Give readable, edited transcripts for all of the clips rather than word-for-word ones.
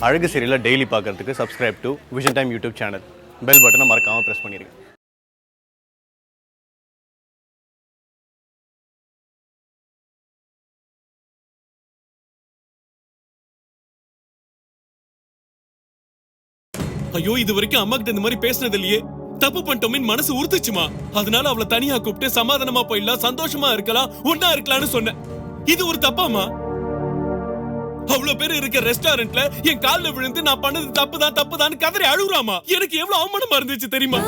அழகு சீரியலை டெய்லி பார்க்கறதுக்கு subscribe to vision time YouTube channel. Bell பட்டனை மறக்காமல் ப்ரெஸ் பண்ணிடுங்க. ஐயோ, இது வரைக்கும் அம்மா கிட்ட இந்த மாதிரி பேசினது இல்லையே. தப்பு பண்ணிட்டோமின் மனசு உறுத்துச்சுமா. அதனால அவளை தனியா கூப்பிட்டு சமாதானமா போயிடலாம், சந்தோஷமா இருக்கலாம், ஒன்னா இருக்கலாம்னு சொன்னேன். இது ஒரு தப்பாமா? அவ்வளவு பேர் இருக்க ரெஸ்டாரண்ட்ல என் கால்ல விழுந்து நான் பண்ணது தப்புதான் கதறி அழுகுறாமா. எனக்கு எவ்வளவு அவமானமா இருந்துச்சு தெரியுமா?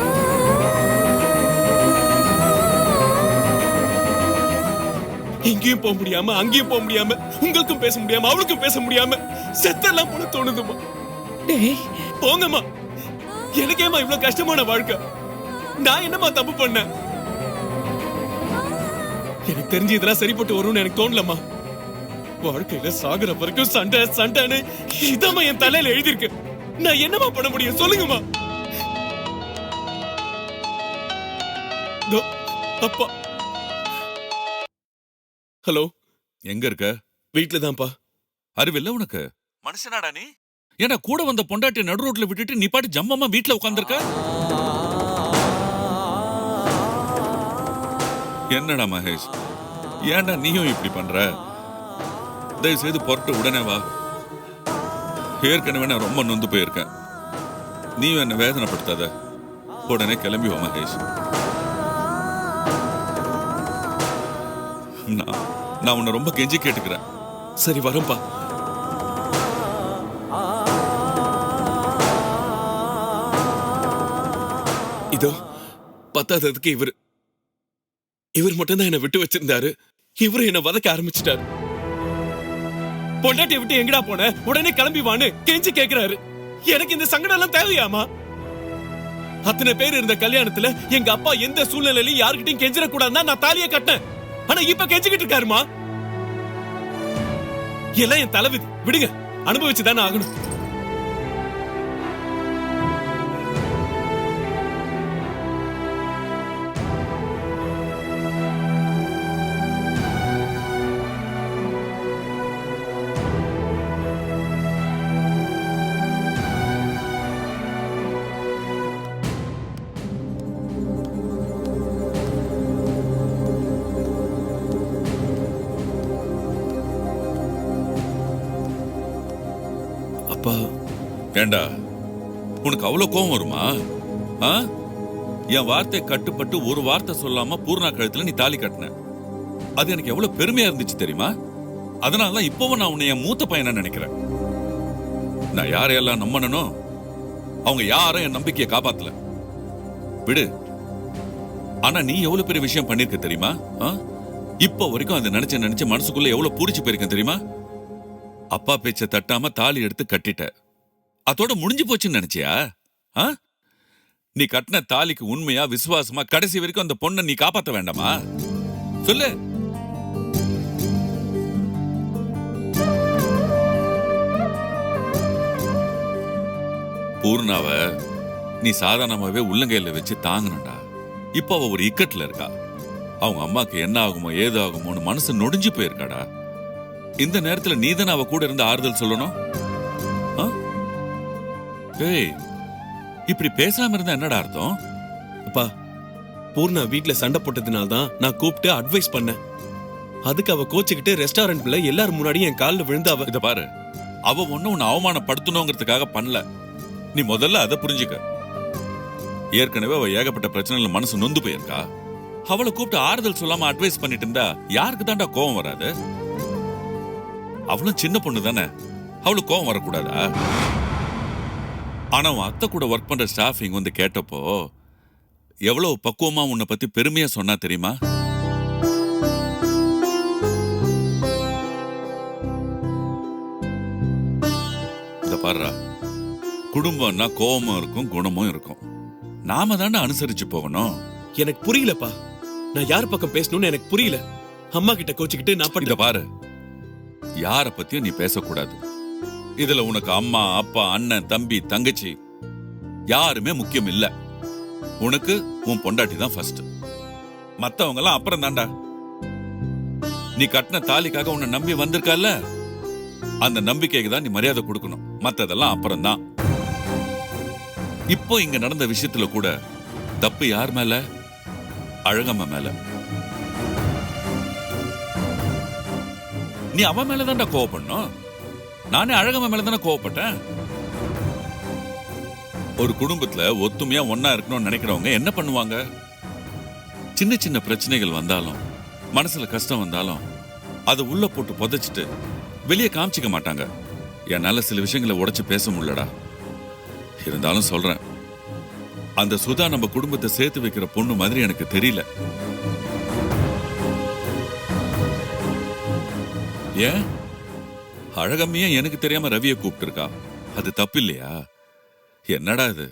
எங்கேயும் போக முடியாம, அங்கேயும் போக முடியாம, உங்களுக்கும் பேச முடியாம, அவளுக்கும் பேச முடியாம செத்தெல்லாம் போல தோணுதுமா. போங்கம்மா. எனக்கேமா இவ்வளவு கஷ்டமான வாழ்க்கை? நான் என்னமா தப்பு பண்ணேன்? எனக்கு தெரிஞ்சு இதெல்லாம் சரிப்பட்டு வரும்னு எனக்கு தோணலம்மா. வாழ்க்கையில சாகுற வரைக்கும் சண்டைன்னு இதமா என் தலையில எழுதிருக்கு. நான் என்னமா பண்ண முடியும் சொல்லுங்கம்மா. அப்பா. ஹலோ, எங்க இருக்க? வீட்ல தான்ப்பா. அறிவில்ல உனக்கு? மனுஷனாடா நீ? ஏன்னா கூட வந்த பொண்டாட்டி நடு ரோட்ல விட்டுட்டு நீ பாட்டு ஜம்மமா வீட்ல உட்கார்ந்திருக்க? என்னடா மகேஷ், ஏன்டா நீயும் இப்படி பண்ற? தயவு செய்து பொறுத்து உடனே வா. ஏற்கனவே நான் ரொம்ப நொந்து போயிருக்கேன். நீயும் என்ன வேதனைப்படுத்தாத. உடனே கிளம்பி வா மகேஷ். நான் உன்னை ரொம்ப கெஞ்சி கேட்டுக்கிறேன். சரி, வரேன்பா. இதோ பத்தாததுக்கு இவர் மட்டும் தான் என்ன விட்டு வச்சிருந்தாரு. இவரு என்ன வதக்க ஆரம்பிச்சிட்டாரு. பொண்டாட்டியை விட்டு எங்கடா போன, உடனே கிளம்பி வான்னு கெஞ்சி கேக்குறாரு. எனக்கு இந்த சங்கடம் எல்லாம் தேவையாமா? அத்தனை பேர் இருந்த கல்யாணத்துல எங்க அப்பா எந்த சூழ்நிலையிலும் யாருக்கிட்டையும் கெஞ்சிட கூடாதுன்னா நான் தாலியை கட்டினேன். ஆனா இப்ப கெஞ்சிக்கிட்டு இருக்காருமா. எல்லாம் என் தலைவிதி. விடுங்க, அனுபவிச்சுதானே ஆகணும். ஏண்டா, உனக்கு அவ்வளவு கோபம் வருமா? என் வார்த்தை கட்டுப்பட்டு ஒரு வார்த்தை சொல்லாம பூர்ணா கழுத்துல நீ தாலி கட்டின. அது எனக்கு எவ்வளவு பெருமையா இருந்துச்சு தெரியுமா? அதனாலதான் இப்பவும் நான் உன்னை என் மூத்த பையனா நினைக்கிறேன். நான் யாரையெல்லாம் நம்பனோ அவங்க யாரும் என் நம்பிக்கையை காப்பாத்தல. விடு. ஆனா நீ எவ்வளவு பெரிய விஷயம் பண்ணிருக்க தெரியுமா? இப்ப வரைக்கும் அதை நினைச்சு மனசுக்குள்ள எவ்வளவு பூரிச்சு போயிருக்கேன் தெரியுமா? அப்பா பேச்ச தட்டாம தாலி எடுத்து கட்டிட்ட. அதோட முடிஞ்சு போச்சுன்னு நினைச்சியா? நீ கட்டின தாலிக்கு உண்மையா விசுவாசமா கடைசி வரைக்கும் அந்த பொண்ணை நீ காப்பாத்த வேண்டாமா? சொல்லு. பூர்ணாவ நீ சாதாரணமாவே உள்ளங்கையில வச்சு தாங்கணும்டா. இப்ப அவ ஒரு இக்கட்ல இருக்கா. அவங்க அம்மாக்கு என்ன ஆகுமோ ஏது ஆகுமோன்னு மனசு நொடிஞ்சு போயிருக்காடா. இந்த நேரத்துல நீதானே அவ கூட இருந்து ஆறுதல் சொல்லணும். இப்படி பேசாம இருந்தா என்னடா அர்த்தம்? அப்பா, பூர்ணா வீட்ல சண்டை போட்டதுனால்தான் நான் கூப்பிட்டு அட்வைஸ் பண்ணேன். அதுக்கு அவ கோச்சுக்கிட்டு ரெஸ்டாரண்ட்ல எல்லாரும் முன்னாடியும் என் காலில் விழுந்தாவ. இத பாரு, அவ ஒண்ணு உன்னை அவமானப்படுத்தணுங்கிறதுக்காக பண்ணல. நீ முதல்ல அதை புரிஞ்சுக்க. ஏற்கனவே அவ ஏகப்பட்ட பிரச்சனைல மனசு நொந்து போயிருக்கா. அவளை கூப்பிட்டு ஆறுதல் சொல்லாம அட்வைஸ் பண்ணிட்டு இருந்தா யாருக்கு தாண்டா கோவம் வராது? அவளும் சின்ன பொண்ணு தானே, அவளுக்கு கோவம் வரக்கூடாதா? ஆனா உன் அத்தை கூட ஒர்க் பண்ற ஸ்டாஃப் இங்க வந்து கேட்டப்போ எவ்வளவு பக்குவமா உன்னை பத்தி பெருமையா சொன்னா தெரியுமா? இத பாருடா, குடும்பம்னா கோவமும் இருக்கும், குணமும் இருக்கும். நாம தானே அனுசரிச்சு போகணும். எனக்கு புரியலப்பா. நான் யார் பக்கம் பேசணும்னு எனக்கு புரியல. அம்மா கிட்ட கோச்சுக்கிட்டு நான் இத பாரு, யார பத்தியும் நீ பேசக்கூடாது. இதுல உனக்கு அம்மா, அப்பா, அண்ணன், தம்பி, தங்கச்சி யாருமே முக்கியம் இல்ல. உனக்கு உன் பொண்டாட்டி தான் ஃபர்ஸ்ட். மத்தவங்க எல்லாம் அப்புறம் தாண்டா. நீ கட்டின தாலிக்காக உன்னை நம்பி வந்திருக்கல, அந்த நம்பிக்கைக்கு தான் நீ மரியாதை கொடுக்கணும், மத்ததெல்லாம் அப்புறம்தான். இப்போ இங்க நடந்த விஷயத்துல கூட தப்பு யார் மேல? அழகம்மா மேல. நீ அவன் மேலதான்டா கோவப்படணும். நானே அழகம்மா மேலதானே கோவப்பட்டேன். ஒரு குடும்பத்துல ஒத்துமையா ஒன்னா இருக்கணும்னு நினைக்கிறவங்க என்ன பண்ணுவாங்க? சின்ன சின்ன பிரச்சனைகள் வந்தாலும், மனசுல கஷ்டம் வந்தாலும் அதை உள்ள போட்டு புதைச்சிட்டு வெளியே காமிச்சிக்க மாட்டாங்க. என்னால சில விஷயங்களை உடைச்சு பேச முடியலடா. இருந்தாலும் சொல்றேன், அந்த சுதா நம்ம குடும்பத்தை சேர்த்து வைக்கிற பொண்ணு மாதிரி எனக்கு தெரியல. ஏன் அழகம்மையா எனக்கு தெரியாம ரவியை கூப்பிட்டு இருக்கா? அது தப்பு இல்லையா? என்னடா இது?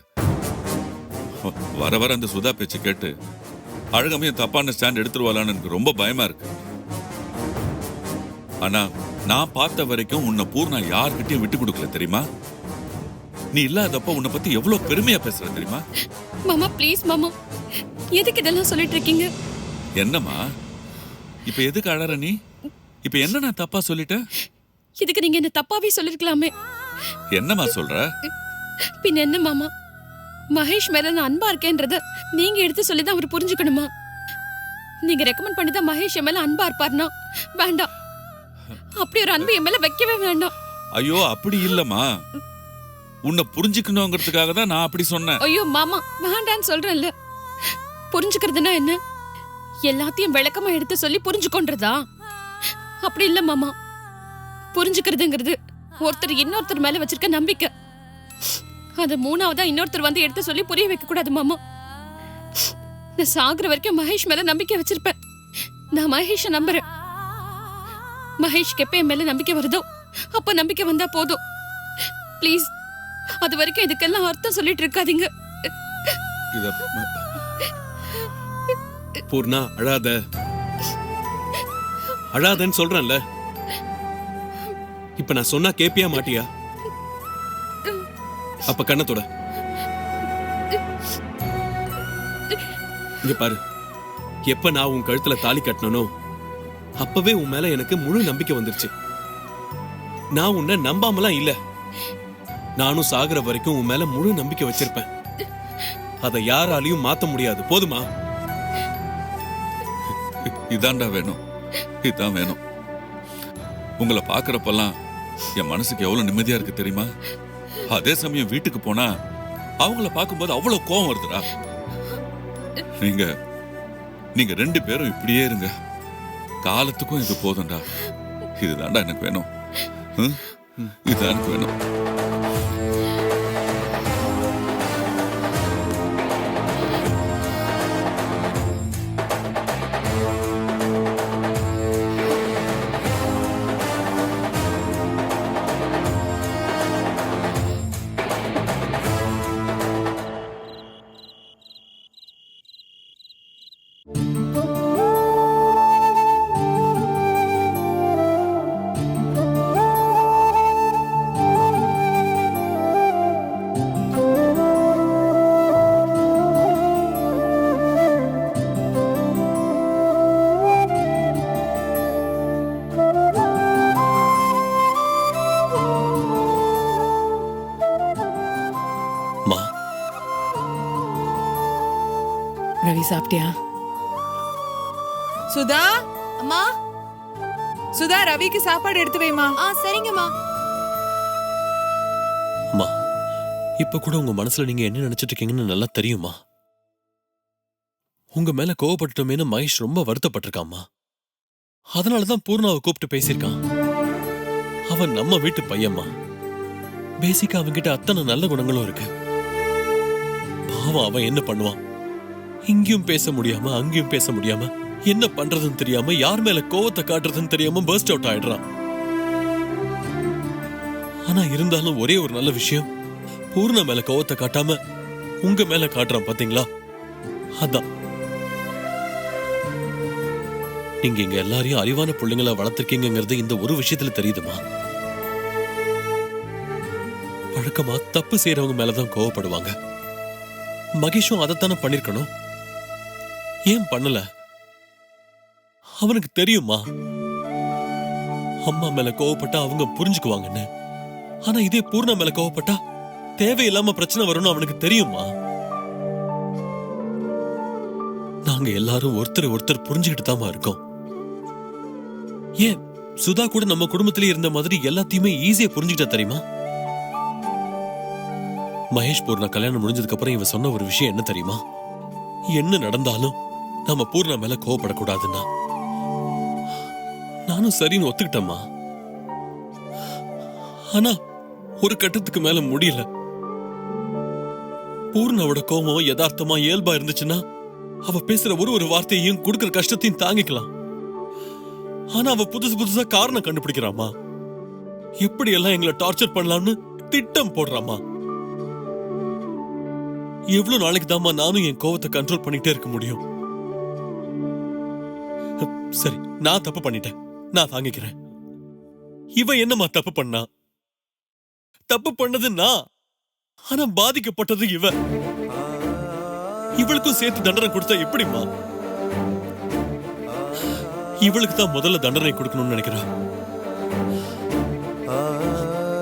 வர வர அந்த சுதா பேச்சு கேட்டு அழகம்மையும் தப்பான ஸ்டாண்ட் எடுத்துருவாளான்னு எனக்கு ரொம்ப பயமா இருக்கு. ஆனா நான் பார்த்த வரைக்கும் உன்னை பூர்ணா யார்கிட்டயும் விட்டு கொடுக்கல தெரியுமா? நீ இல்லாதப்ப உன்னை பத்தி எவ்வளவு பெருமையா பேசுற தெரியுமா? மாமா ப்ளீஸ் மாமா, எதுக்கு இதெல்லாம் சொல்லிட்டு இருக்கீங்க? என்னம்மா இப்ப எதுக்கு அழற நீ? இப்ப என்ன நான் தப்பா சொல்லிட்டேன்? இதுக்கு நீங்க என்ன தப்பாவே சொல்லிருக்கலாமே. என்னம்மா சொல்ற? பின்ன என்ன மாமா, மகேஷ் மேல நான் அன்பா இருக்கேன்றத நீங்க எடுத்து சொல்லிதான் அவர் புரிஞ்சுக்கணுமா? நீங்க ரெக்கமெண்ட் பண்ணிதான் மகேஷ் என் மேல அன்பா இருப்பார்னா வேண்டாம். அப்படி ஒரு அன்பு என் மேல வைக்கவே வேண்டாம். ஐயோ அப்படி இல்லம்மா, உன்னை புரிஞ்சுக்கணுங்கிறதுக்காக தான் நான் அப்படி சொன்னேன். ஐயோ மாமா வேண்டான்னு சொல்றேன்ல. புரிஞ்சுக்கிறதுனா என்ன? எல்லாத்தையும் விளக்கமா எடுத்து சொல்லி புரிஞ்சுக்கொன்றதா? அப்படி இல்ல மாமா. புரிஞ்சுக்கிறதுங்கிறது ஒருத்தர் இன்னொருத்தர் மேல வச்சிருக்க நம்பிக்கை. அது மூணாவதா இன்னொருத்தர் வந்து எடுத்து சொல்லி புரிய வைக்க கூடாது மாமா. நான் சாகுற வரைக்கும் மகேஷ் மேல நம்பிக்கை வச்சிருப்பேன். நான் மகேஷ நம்புறேன். மகேஷ்க்கு எப்ப என் மேல நம்பிக்கை வருதோ அப்ப நம்பிக்கை வந்தா போதும். ப்ளீஸ் அது வரைக்கும் இதுக்கெல்லாம் அர்த்தம் சொல்லிட்டு இருக்காதீங்க. பூர்ணா அழாத, அழாதன்னு சொல்றேன்ல. இப்ப நான் சொன்னா கேப்பியா மாட்டியா? அப்ப கண்ணத்தோட இங்க பாரு. எப்ப நான் உன் கழுத்துல தாலி கட்டணும் அப்பவே உன் மேல எனக்கு முழு நம்பிக்கை வந்துருச்சு. நான் உன்னை நம்பாமலாம் இல்ல. நானும் சாகுற வரைக்கும் உன் மேல முழு நம்பிக்கை வச்சிருப்பேன். அதை யாராலையும் மாத்த முடியாது. போதுமா? இதாண்டா வேணும், இதான் வேணும். உங்களை பாக்குறப்பெல்லாம் என் மனசுக்கு எவ்வளவு நிம்மதியா இருக்கு தெரியுமா? அதே சமயம் வீட்டுக்கு போனா அவங்கள பார்க்கும்போது அவ்வளவு கோவம் வருதுடா. நீங்க ரெண்டு பேரும் இப்படியே இருங்க. காலத்துக்கும் இது போதும்டா. இதுதான்டா எனக்கு வேணும். இதுதான் எனக்கு வேணும். ரவி சாப்பிட்டியா? சுதா, அம்மா. சுதா ரவிக்கு சாப்பாடு எடுத்து வைமா. சரிங்கம்மா. அம்மா, இப்ப கூட உங்க மனசுல நீங்க என்ன நினைச்சிட்டு இருக்கீங்கன்னு நல்லா தெரியுமா? உங்க மேல கோவப்பட்டுட்டோமேனு மகேஷ் ரொம்ப வருத்தப்பட்டிருக்காம்மா. அதனாலதான் பூர்ணாவை கூப்பிட்டு பேசியிருக்கான். அவன் நம்ம வீட்டு பையம்மா. பேசிக்கா அவன்கிட்ட அத்தனை நல்ல குணங்களும் இருக்கு. பாவம் அவன் என்ன பண்ணுவான்? இங்கேயும் பேச முடியாம அங்கேயும் பேச முடியாம என்ன பண்றதுன்னு தெரியாம யார் மேல கோவத்தை காட்டுறதுன்னு தெரியாம பர்ஸ்ட் அவுட் ஆயிடுறான். ஆனா இருந்தாலும் ஒரே ஒரு நல்ல விஷயம், பூர்ண மேல கோவத்தை காட்டாம உங்க மேல காட்டுறான் பாத்தீங்களா? அதான் நீங்க இங்க எல்லாரையும் அறிவான பிள்ளைங்கள வளர்த்திருக்கீங்கிறது இந்த ஒரு விஷயத்துல தெரியுதுமா. வழக்கமா தப்பு செய்யறவங்க மேலதான் கோவப்படுவாங்க. மகேஷும் அதைத்தானே பண்ணிருக்கணும். ஏன் பண்ணல? அவனுக்கு தெரியுமா? அம்மா மேல கோவப்பட்டா அவங்க புரிஞ்சுக்குவாங்கன்னு. ஆனா இதே பூர்ணா மேல கோவப்பட்டா தேவையில்லாம பிரச்சனை வரும்னு அவனுக்கு தெரியுமா? நாங்க எல்லாரும் ஒருத்தர் புரிஞ்சுக்கிட்டு தாமா இருக்கோம். ஏன் சுதா கூட நம்ம குடும்பத்திலே இருந்த மாதிரி எல்லாத்தையுமே ஈஸியா புரிஞ்சுக்கிட்டா தெரியுமா? மகேஷ் பூர்ணா கல்யாணம் முடிஞ்சதுக்கு அப்புறம் இவ சொன்ன ஒரு விஷயம் என்ன தெரியுமா? என்ன நடந்தாலும் நம்ம பூர்ணா மேல கோவப்படக்கூடாதுன்னா. நானும் சரின்னு ஒத்துக்கிட்டேம்மா. ஆனா ஒரு கட்டத்துக்கு மேல முடியல. பூர்ணாவோட கோபம் யதார்த்தமா இயல்பா இருந்துச்சுன்னா அவ பேசுற ஒரு வார்த்தையையும் கொடுக்கிற கஷ்டத்தையும் தாங்கிக்கலாம். ஆனா அவ புதுசா காரணம் கண்டுபிடிக்கிறாமா. எப்படி எல்லாம் எங்களை டார்ச்சர் பண்ணலாம்னு திட்டம் போடுறாமா. எவ்வளவு நாளைக்கு தாமா நானும் என் கோவத்தை கண்ட்ரோல் பண்ணிட்டே இருக்க முடியும்? சரி, நான் தப்பு பண்ணிட்டேன், நான் தாங்கிக்கிறேன். இவ என்னமா தப்பு பண்ணா? தப்பு பண்ணது நான், ஆனா பாதிக்கப்பட்டது இவ. இவளுக்கும் சேர்த்து தண்டனை கொடுத்தா எப்படிமா? இவளுக்கு தான் முதல்ல தண்டனை கொடுக்கணும்னு நினைக்கிறா.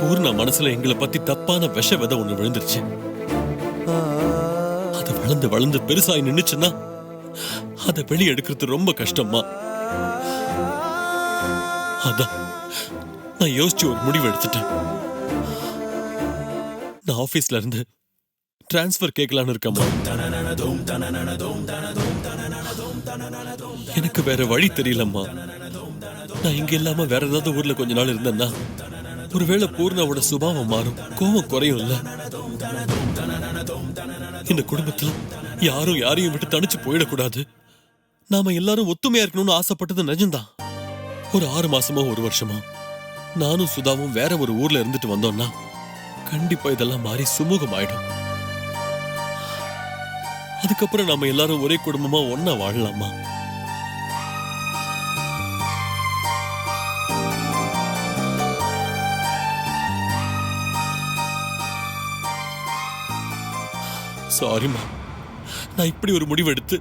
பூர்ணா மனசுல எங்களை பத்தி தப்பான விஷ விதை ஒண்ணு விழுந்துருச்சு. அது வளர்ந்து பெருசாய் நின்னுச்சுன்னா அதை வெளியே எடுக்கிறது ரொம்ப கஷ்டமா. அதான் நான் யோசிச்சு ஒரு முடிவு எடுத்துட்டேன். நான் ஆபீஸ்ல இருந்து டிரான்ஸ்பர் கேட்கலான்னு இருக்கேம்மா. எனக்கு வேற வழி தெரியலம்மா. நான் இங்க இல்லாம வேற ஏதாவது ஊர்ல கொஞ்ச நாள் இருந்தேன்னா ஒருவேளை பூர்ணாவோட சுபாவம் மாறும், கோபம் குறையும் இல்ல. இந்த குடும்பத்துல யாரும் யாரையும் விட்டு தனிச்சு போயிடக்கூடாது. நாம எல்லாரும் ஒத்துமையா இருக்கணும்னு ஆசைப்பட்டது நிஜம்தான். ஒரு 6 மாசமோ 1 வருஷமோ நானும் சுதாவும் வேற ஒரு ஊர்ல இருந்துட்டு வந்தோம்னா கண்டிப்பா இதெல்லாம் மாறி சுமூகம் ஆயிடும். அதுக்கப்புறம் நாம எல்லாரும் ஒரே குடும்பமா ஒன்னா வாழலாமா? சாரிமா, நான் இப்படி ஒரு முடிவு எடுத்து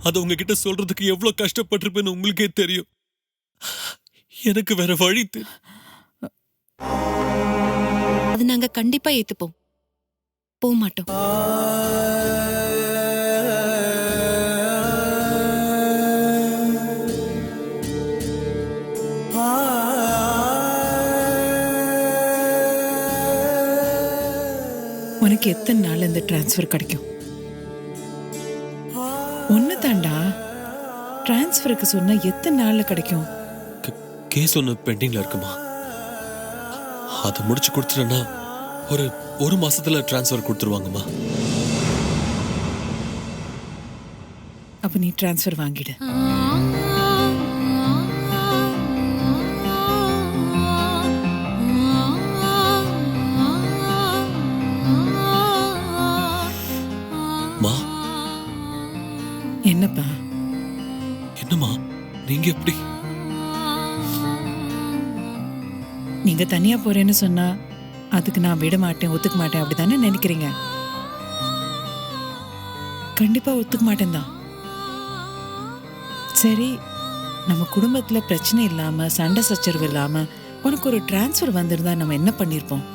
அதை உங்ககிட்ட சொல்றதுக்கு எவ்வளவு கஷ்டப்பட்டிருப்பேன்னு உங்களுக்கே தெரியும். எனக்கு வேற வழி அது நாங்க கண்டிப்பா ஏத்துப்போம், போக மாட்டோம். உனக்கு எத்தனை நாள் இந்த டிரான்ஸ்ஃபர் கிடைக்கும்? ஒன்னு தாண்டா. டிரான்ஸ்ஃபருக்கு சொன்னா எத்தனை நாள்ல கிடைக்கும்? கேஸ் ஒன்னு பெண்டிங்ல இருக்குமா? அதை முடிச்சு கொடுத்துட்டேன்னா ஒரு மாசத்துல டிரான்ஸ்ஃபர் கொடுத்துருவாங்கம்மா. அப்ப நீ டிரான்ஸ்ஃபர் வாங்கிடு. என்னப்பா? என்னம்மா நீங்க எப்படி? நீங்க தனியா போறேன்னு சொன்னா அதுக்கு நான் விட மாட்டேன், ஒத்துக்க மாட்டேன் அப்படிதானே நினைக்கிறீங்க? கண்டிப்பா ஒத்துக்க மாட்டேன் தான். சரி, நம்ம குடும்பத்துல பிரச்சனை இல்லாம சண்டை சச்சரவு இல்லாம உனக்கு ஒரு டிரான்ஸ்ஃபர் வந்திருந்தா நம்ம என்ன பண்ணிருப்போம்?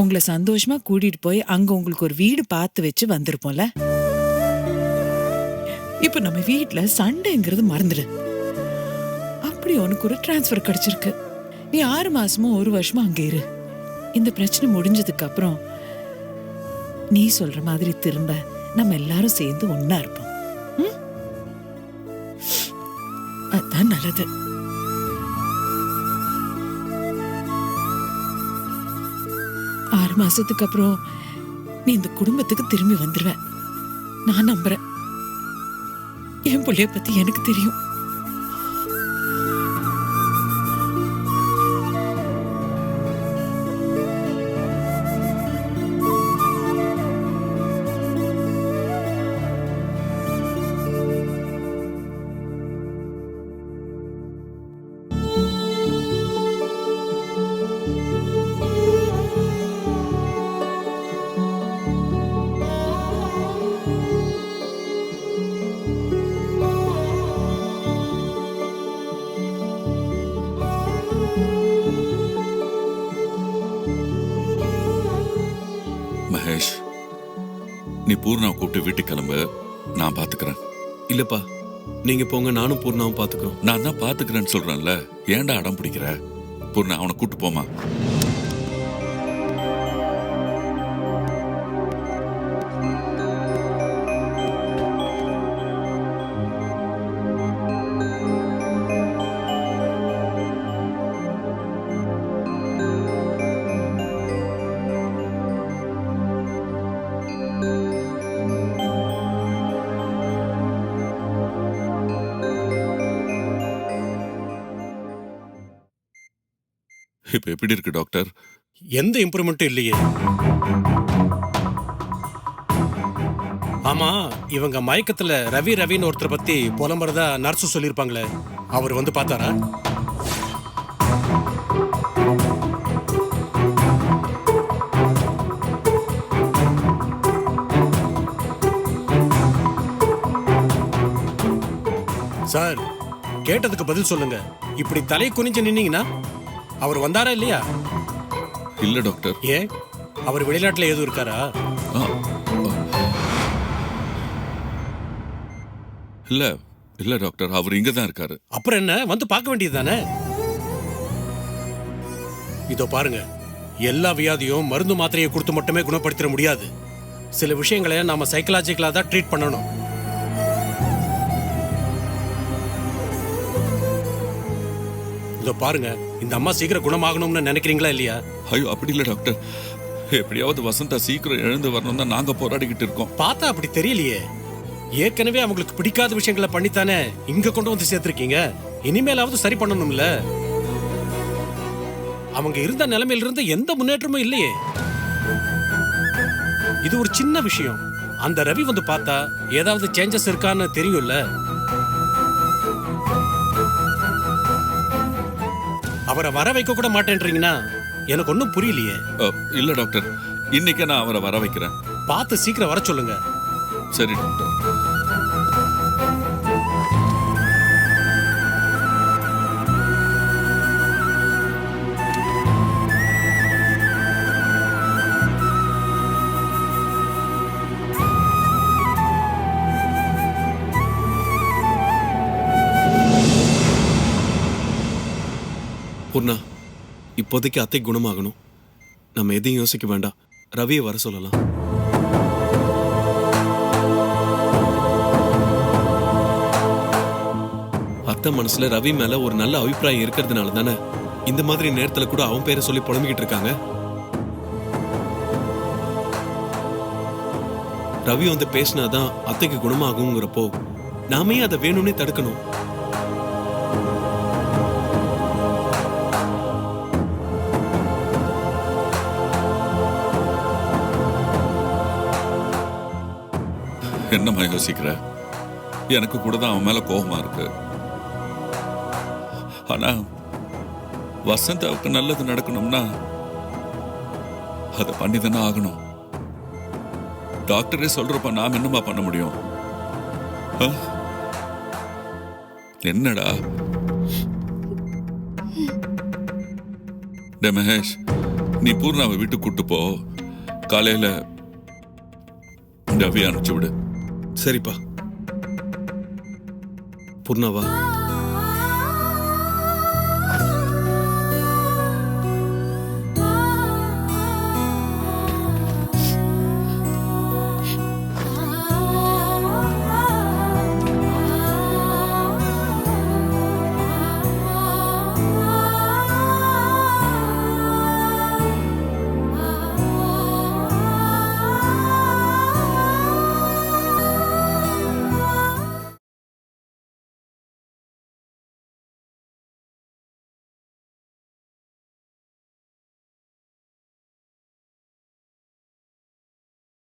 உங்களை சந்தோஷமா கூட்டிட்டு போய் அங்க உங்களுக்கு ஒரு வீடு பார்த்து வச்சு வந்திருப்போம்ல. இப்ப நம்ம வீட்டுல சண்டைங்கிறது மறந்துடு. அப்படி உனக்கு ஒரு டிரான்ஸ்ஃபர் கிடைச்சிருக்கு. நீ 6 மாசமோ 1 வருஷமோ அங்க இரு. இந்த பிரச்சனை முடிஞ்சதுக்கு அப்புறம் நீ சொல்ற மாதிரி திரும்ப நம்ம எல்லாரும் சேர்ந்து ஒன்னா இருப்போம். அதான் நல்லது. ஆறு மாசத்துக்கு அப்புறம் நீ இந்த குடும்பத்துக்கு திரும்பி வந்துருவ, நான் நம்புறேன். என் பிள்ளைய பத்தி எனக்கு தெரியும். மகேஷ், நீ பூர்ணாவை கூப்பிட்டு வீட்டுக்கு கிளம்பு, நான் பாத்துக்கிறேன். இல்லப்பா, நீங்க போங்க, நானும் பூர்ணாவும் பாத்துக்கிறோம். நான் தான் பாத்துக்கிறேன்னு சொல்றேன்ல, ஏன்டா அடம் பிடிக்கிற? பூர்ணா, அவனை கூட்டு போமா. இப்ப எப்படி இருக்கு டாக்டர்? எந்த இம்ப்ரூவ்மெண்ட்டும் இல்லையே. ஆமா, இவங்க மயக்கத்துல ரவின்னு ஒருத்தரை பத்தி புலம்புறதா நர்ஸ் சொல்லிருப்பாங்களே, அவர் வந்து பார்த்தாரா? சார், கேட்டதுக்கு பதில் சொல்லுங்க. இப்படி தலை குனிஞ்சு நின்னீங்கன்னா அவர் வந்தாரா இல்லையா? இல்ல டாக்டர். ஏன், அவர் வெளிநாட்டுல எதுவும் இருக்காரா? ஆ, இல்ல இல்ல டாக்டர், அவர் இங்கதான் இருக்காரு. அப்புறம் என்ன, வந்து பார்க்க வேண்டியது தானே? இதோ பாருங்க, எல்லா வியாதியும் மருந்து மாத்திரையை கொடுத்து மட்டுமே குணப்படுத்திட முடியாது. சில விஷயங்களை நாம சைக்கலாஜிக்கலா தான் ட்ரீட் பண்ணணும். இதோ பாருங்க, இந்த அம்மா சீக்கிரம் குணமாகணும்னு நினைக்கிறீங்களா இல்லையா? ஐயோ, அப்படி இல்ல டாக்டர். எப்படியாவது வசந்தா சீக்கிரம் எழுந்து வரணும் தான் நாங்க போராடிக்கிட்டு இருக்கோம். பார்த்தா அப்படி தெரியலையே. ஏற்கனவே அவங்களுக்கு பிடிக்காத விஷயங்களை பண்ணித்தானே இங்க கொண்டு வந்து சேர்த்திருக்கீங்க. இனிமேலாவது சரி பண்ணணும்ல. அவங்க இருந்த நிலைமையில இருந்து எந்த முன்னேற்றமும் இல்லையே. இது ஒரு சின்ன விஷயம். அந்த ரவி வந்து பார்த்தா ஏதாவது சேஞ்சஸ் இருக்கான்னு தெரியும்ல. அவரை வர வைக்க கூட மாட்டேன்றீங்கன்னா எனக்கு ஒன்றும் புரியலையே. இல்ல டாக்டர், இன்னைக்கு நான் அவரை வர வைக்கிறேன். பார்த்து சீக்கிரம் வர சொல்லுங்க. சரி டாக்டர். பூர்ணா, இப்போதைக்கு அத்தை குணமாகணும். நம்ம எதையும் யோசிக்க வேண்டாம். ரவியை வர சொல்லலாம். அத்தை மனசுல ரவி மேல ஒரு நல்ல அபிப்பிராயம் இருக்கிறதுனால தானே இந்த மாதிரி நேரத்துல கூட அவன் பேரை சொல்லி புலம்பிக்கிட்டு இருக்காங்க. ரவி வந்து பேசினாதான் அத்தைக்கு குணமாகுங்கிறப்போ நாமே அதை வேணும்னே தடுக்கணும். என்னம்மா யோசிக்கிற? எனக்கு கூட தான் அவன் மேல கோபமா இருக்கு. ஆனா வசந்தாவுக்கு நல்லது நடக்கணும்னா அதை பண்ணிதானே ஆகணும். டாக்டரே சொல்றப்ப நாம் என்னமா பண்ண முடியும்? என்னடா டே மகேஷ், நீ பூர்ணாவை வீட்டுக்கு கூட்டு போ. காலையில ரவி அனுப்பிச்சு விடு. சரிப்பா. பூர்ணாவா